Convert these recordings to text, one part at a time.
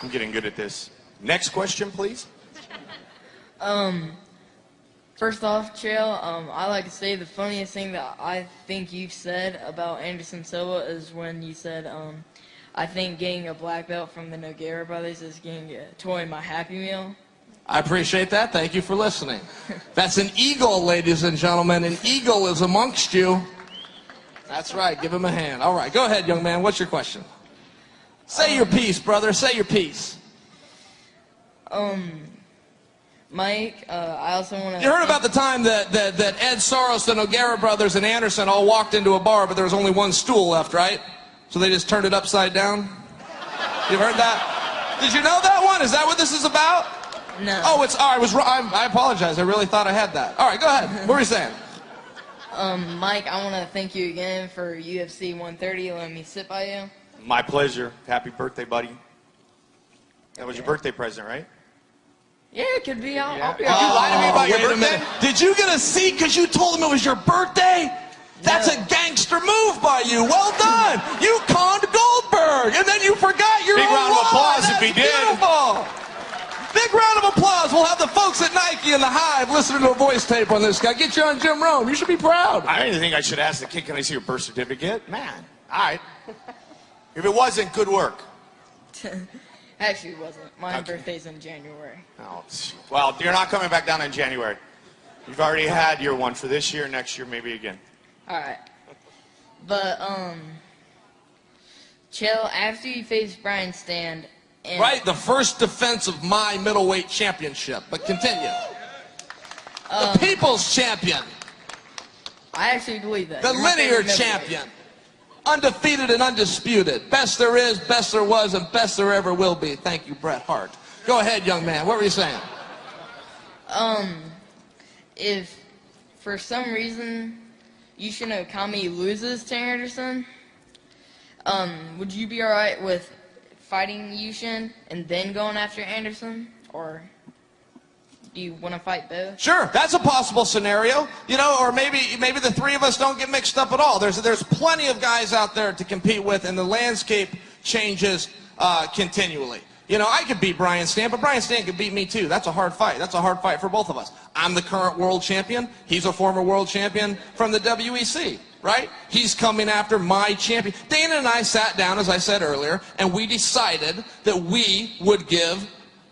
I'm getting good at this. Next question, please. First off, Chael, I like to say the funniest thing that I think you've said about Anderson Silva is when you said, I think getting a black belt from the Nogueira brothers is getting a toy in my Happy Meal. I appreciate that. Thank you for listening. That's an eagle, ladies and gentlemen. An eagle is amongst you. That's right. Give him a hand. All right. Go ahead, young man. What's your question? Say your piece, brother. Say your piece. Mike, I also want to... You heard about the time that Ed Soros, the Nogueira brothers, and Anderson all walked into a bar, but there was only one stool left, right? So they just turned it upside down? You've heard that? Did you know that one? Is that what this is about? No. Oh, I apologize. I really thought I had that. All right, go ahead. What were you saying? Mike, I want to thank you again for UFC 130 letting me sit by you. My pleasure. Happy birthday, buddy. That was your birthday present, right? Yeah, it could be. I'll be Did you lie to me about your wait a birthday? minute. Did you get a seat because you told him it was your birthday? That's a gangster move by you. Well done. You conned Goldberg, and then you forgot your Big own round of law. applause That's if he did. Beautiful. Big round of applause. We'll have the folks at Nike and the Hive listening to a voice tape on this guy. Get you on Jim Rome. You should be proud. I didn't think I should ask the kid, can I see your birth certificate? Man, all right. If it wasn't, good work. Actually, it wasn't. My birthday's in January. Oh, well, you're not coming back down in January. You've already had your one for this year, next year, maybe again. All right. But, Chael, after you faced Brian Stand... And Right, the first defense of my middleweight championship. But continue. The people's champion. I actually believe that. The You're my linear favorite champion. Undefeated and undisputed. Best there is, best there was, and best there ever will be. Thank you, Bret Hart. Go ahead, young man. What were you saying? If for some reason Yushin Okami loses to Anderson, would you be alright with fighting Yushin and then going after Anderson? Or do you want to fight both? Sure, that's a possible scenario. You know, or maybe the three of us don't get mixed up at all. There's plenty of guys out there to compete with, and the landscape changes continually. You know, I could beat Brian Stand, but Brian Stand could beat me too. That's a hard fight. That's a hard fight for both of us. I'm the current world champion. He's a former world champion from the WEC. Right? He's coming after my champion. Dana and I sat down, as I said earlier, and we decided that we would give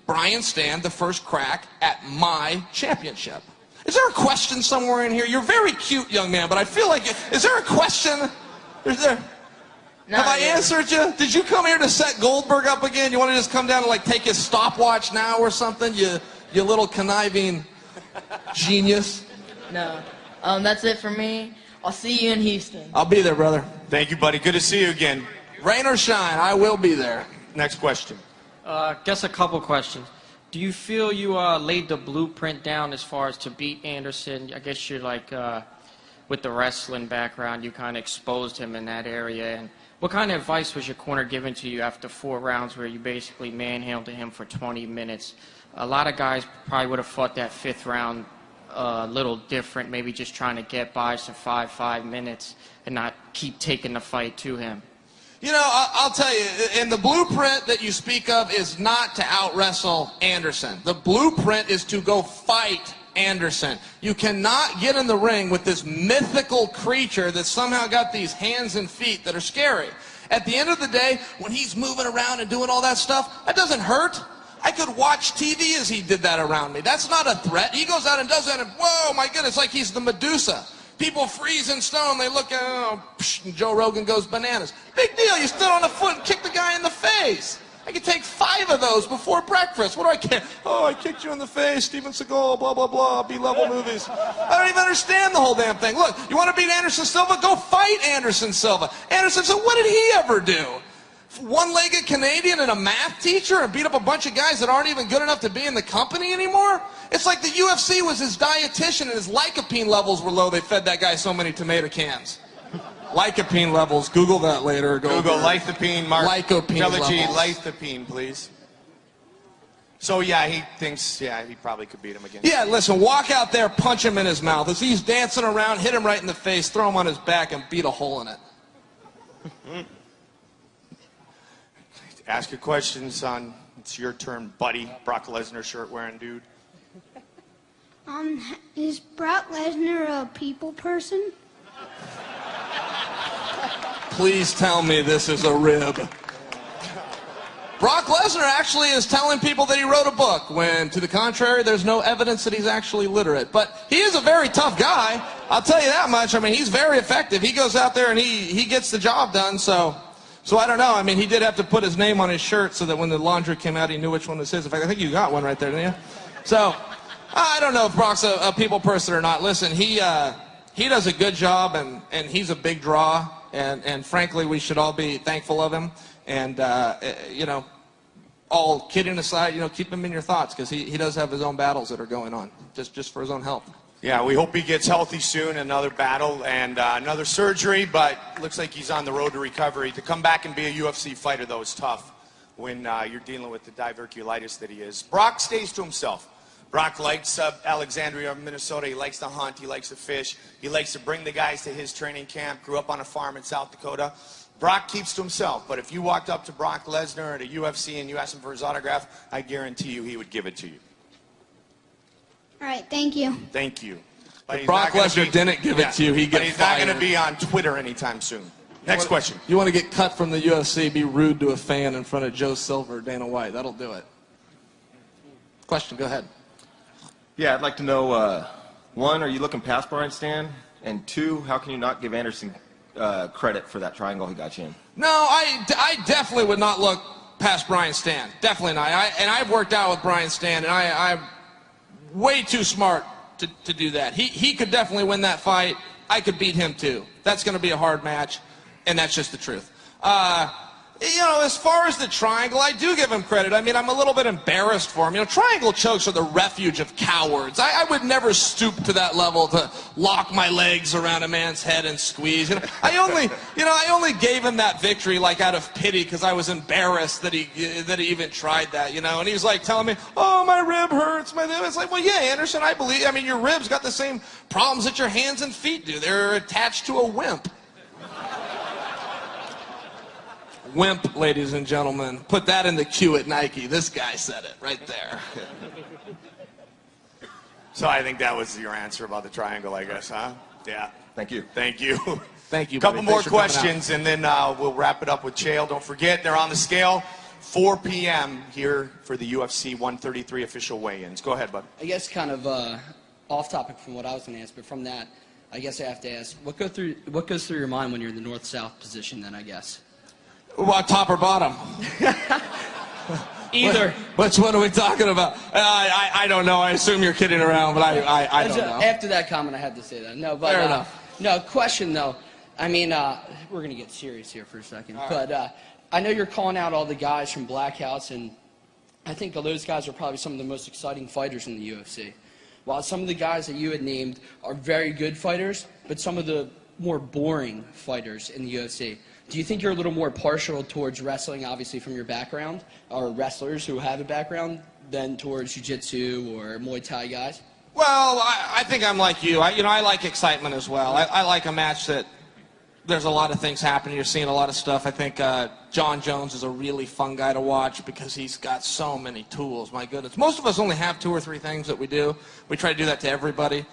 Brian Stand the first crack at my championship. Is there a question somewhere in here? You're very cute, young man, but I feel like... Is there a question? Is there... Have I answered you? Did you come here to set Goldberg up again? You want to just come down and like take his stopwatch now or something? You little conniving genius. No. That's it for me. I'll see you in Houston. I'll be there, brother. Thank you, buddy. Good to see you again. Rain or shine, I will be there. Next question. Guess a couple questions. Do you feel you laid the blueprint down as far as to beat Anderson? I guess you're like, with the wrestling background, you kind of exposed him in that area. And what kind of advice was your corner giving to you after 4 rounds where you basically manhandled him for 20 minutes? A lot of guys probably would have fought that 5th round a little different, maybe just trying to get by some 5 minutes and not keep taking the fight to him. You know, I'll tell you, and the blueprint that you speak of is not to out-wrestle Anderson. The blueprint is to go fight Anderson. You cannot get in the ring with this mythical creature that's somehow got these hands and feet that are scary. At the end of the day, when he's moving around and doing all that stuff, that doesn't hurt. I could watch TV as he did that around me. That's not a threat. He goes out and does that, and whoa, my goodness, like he's the Medusa. People freeze in stone. They look at, and Joe Rogan goes bananas. Big deal. You stood on a foot and kicked the guy in the face. I could take 5 of those before breakfast. What do I care? Oh, I kicked you in the face, Steven Seagal, blah, blah, blah, B-level movies. I don't even understand the whole damn thing. Look, you want to beat Anderson Silva? Go fight Anderson Silva. Anderson Silva, what did he ever do? One-legged Canadian and a math teacher and beat up a bunch of guys that aren't even good enough to be in the company anymore? It's like the UFC was his dietitian and his lycopene levels were low. They fed that guy so many tomato cans. Lycopene levels. Google that later. Google lycopene, Mark. Lycopene Trilogy, levels. lycopene, please. So, yeah, he thinks, he probably could beat him again. Yeah, listen, walk out there, punch him in his mouth. As he's dancing around, hit him right in the face, throw him on his back, and beat a hole in it. Ask your question, son. It's your turn, buddy. Brock Lesnar shirt wearing dude. Is Brock Lesnar a people person? Please tell me this is a rib. Brock Lesnar actually is telling people that he wrote a book, when, to the contrary, there's no evidence that he's actually literate. But he is a very tough guy. I'll tell you that much. I mean, he's very effective. He goes out there and he gets the job done. So I don't know. I mean, he did have to put his name on his shirt so that when the laundry came out, he knew which one was his. In fact, I think you got one right there, didn't you? So I don't know if Brock's a people person or not. Listen, he does a good job, and he's a big draw. And frankly, we should all be thankful of him. And, all kidding aside, keep him in your thoughts, because he does have his own battles that are going on, just for his own health. Yeah, we hope he gets healthy soon. Another battle and another surgery, but looks like he's on the road to recovery. To come back and be a UFC fighter, though, is tough when you're dealing with the diverculitis that he is. Brock stays to himself. Brock likes Alexandria, Minnesota. He likes to hunt. He likes to fish. He likes to bring the guys to his training camp. Grew up on a farm in South Dakota. Brock keeps to himself, but if you walked up to Brock Lesnar at a UFC and you asked him for his autograph, I guarantee you he would give it to you. All right, thank you. Thank you. If Brock Lesnar didn't give it to you, he'd get fired. He's not going to be on Twitter anytime soon. Next question. You want to get cut from the UFC, be rude to a fan in front of Joe Silver or Dana White. That'll do it. Question, go ahead. Yeah, I'd like to know, one, are you looking past Brian Stan? And two, how can you not give Anderson credit for that triangle he got you in? No, I definitely would not look past Brian Stan. Definitely not. And I've worked out with Brian Stan, and I'm way too smart to do that. He could definitely win that fight. I could beat him too. That's going to be a hard match, and that's just the truth. As far as the triangle, I do give him credit. I mean, I'm a little bit embarrassed for him. Triangle chokes are the refuge of cowards. I would never stoop to that level to lock my legs around a man's head and squeeze. I only gave him that victory like out of pity, because I was embarrassed that he even tried that. And he was like telling me, "Oh, my rib hurts." It's like, well, yeah, Anderson, I believe. I mean, your ribs got the same problems that your hands and feet do. They're attached to a wimp. Wimp, ladies and gentlemen. Put that in the queue at Nike. This guy said it right there. So I think that was your answer about the triangle, I guess, huh? Yeah. Thank you. Thank you. Thank you. Couple more questions, and then we'll wrap it up with Chael. Don't forget, they're on the scale. 4 p.m. here for the UFC 133 official weigh-ins. Go ahead, bud. I guess kind of off topic from what I was going to ask, but from that, I guess I have to ask, what goes through your mind when you're in the north-south position then, I guess? Well, top or bottom? Either. Which one are we talking about? I don't know. I assume you're kidding around, but I don't know. After that comment, I had to say that. No, but fair enough. No, question though. I mean, we're gonna get serious here for a second. All right. But I know you're calling out all the guys from Black House, and I think those guys are probably some of the most exciting fighters in the UFC. While some of the guys that you had named are very good fighters, but some of the more boring fighters in the UFC. Do you think you're a little more partial towards wrestling, obviously from your background, or wrestlers who have a background, than towards jiu-jitsu or Muay Thai guys? Well, I think I'm like you. I like excitement as well. I like a match that there's a lot of things happening. You're seeing a lot of stuff. I think John Jones is a really fun guy to watch because he's got so many tools. My goodness. Most of us only have 2 or 3 things that we do. We try to do that to everybody.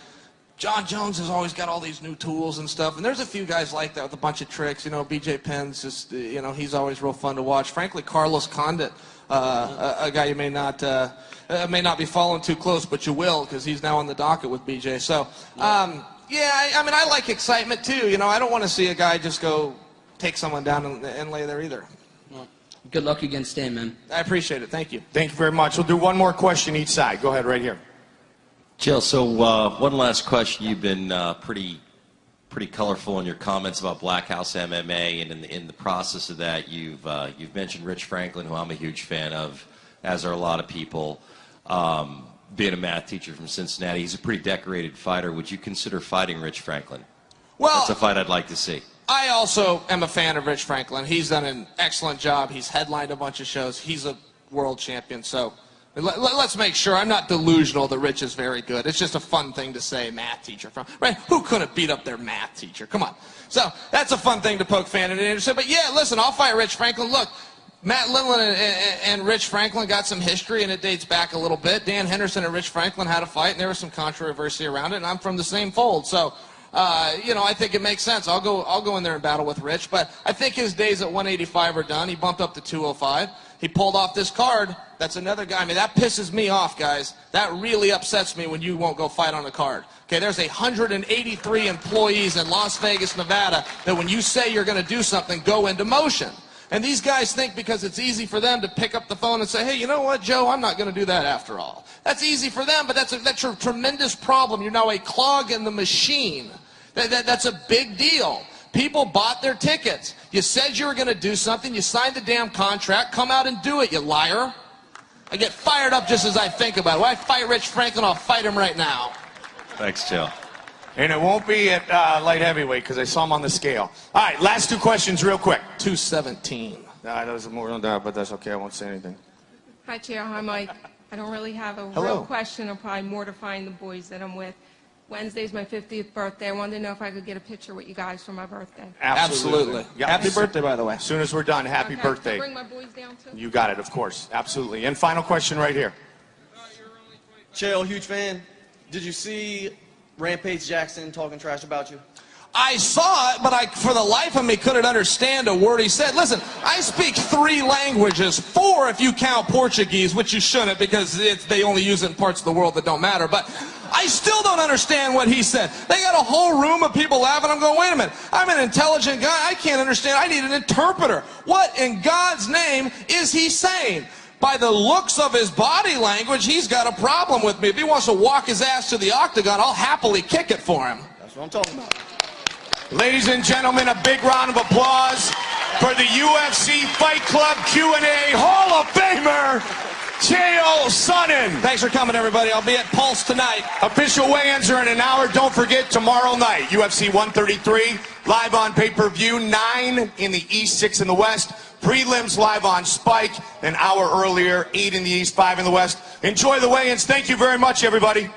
John Jones has always got all these new tools and stuff, and there's a few guys like that with a bunch of tricks. BJ Penn's just, he's always real fun to watch. Frankly, Carlos Condit, a guy you may not be following too close, but you will, because he's now on the docket with BJ. So, I like excitement too. I don't want to see a guy just go take someone down and lay there either. Well, good luck against Stan, man. I appreciate it. Thank you. Thank you very much. We'll do one more question each side. Go ahead, right here. Jill, so one last question. You've been pretty colorful in your comments about Black House MMA, and in the process of that, you've mentioned Rich Franklin, who I'm a huge fan of, as are a lot of people. Being a math teacher from Cincinnati, he's a pretty decorated fighter. Would you consider fighting Rich Franklin? Well, that's a fight I'd like to see. I also am a fan of Rich Franklin. He's done an excellent job. He's headlined a bunch of shows. He's a world champion, so let's make sure. I'm not delusional that Rich is very good. It's just a fun thing to say, math teacher. Right? Who couldn't beat up their math teacher? Come on. So that's a fun thing to poke fun at Anderson. But yeah, listen, I'll fight Rich Franklin. Look, Matt Lindland and Rich Franklin got some history, and it dates back a little bit. Dan Henderson and Rich Franklin had a fight, and there was some controversy around it, and I'm from the same fold. So, you know, I think it makes sense. I'll go in there and battle with Rich, but I think his days at 185 are done. He bumped up to 205. He pulled off this card. That's another guy. I mean, that pisses me off, guys. That really upsets me when you won't go fight on a card. Okay, there's 183 employees in Las Vegas, Nevada, that when you say you're going to do something, go into motion. And these guys think because it's easy for them to pick up the phone and say, hey, you know what, Joe, I'm not going to do that after all. That's easy for them, but that's a tremendous problem. You're now a clog in the machine. That's a big deal. People bought their tickets. You said you were going to do something. You signed the damn contract. Come out and do it, you liar. I get fired up just as I think about it. When I fight Rich Franklin, I'll fight him right now. Thanks, Joe. And it won't be at light heavyweight because I saw him on the scale. All right, last two questions real quick. 217. That was more than that, but that's okay. I won't say anything. Hi, Chair. Hi, Mike. I don't really have a Hello. real question. I'm probably mortifying the boys that I'm with. Wednesday's my 50th birthday. I wanted to know if I could get a picture with you guys for my birthday. Absolutely. Yeah. Happy birthday, by the way. As soon as we're done, happy Okay. Can I birthday. bring my boys down, too? You got it, of course. Absolutely. And final question right here. Chael, huge fan. Did you see Rampage Jackson talking trash about you? I saw it, but I, for the life of me, couldn't understand a word he said. Listen, I speak 3 languages, 4 if you count Portuguese, which you shouldn't because they only use it in parts of the world that don't matter. But I still don't understand what he said. They got a whole room of people laughing. I'm going, wait a minute. I'm an intelligent guy. I can't understand. I need an interpreter. What in God's name is he saying? By the looks of his body language, he's got a problem with me. If he wants to walk his ass to the octagon, I'll happily kick it for him. That's what I'm talking about. Ladies and gentlemen, a big round of applause for the UFC Fight Club Q&A Hall of Famer, Chael Sonnen. Thanks for coming, everybody. I'll be at Pulse tonight. Official weigh-ins are in an hour. Don't forget, tomorrow night, UFC 133, live on pay-per-view, 9 in the East, 6 in the West. Prelims live on Spike, an hour earlier, 8 in the East, 5 in the West. Enjoy the weigh-ins. Thank you very much, everybody.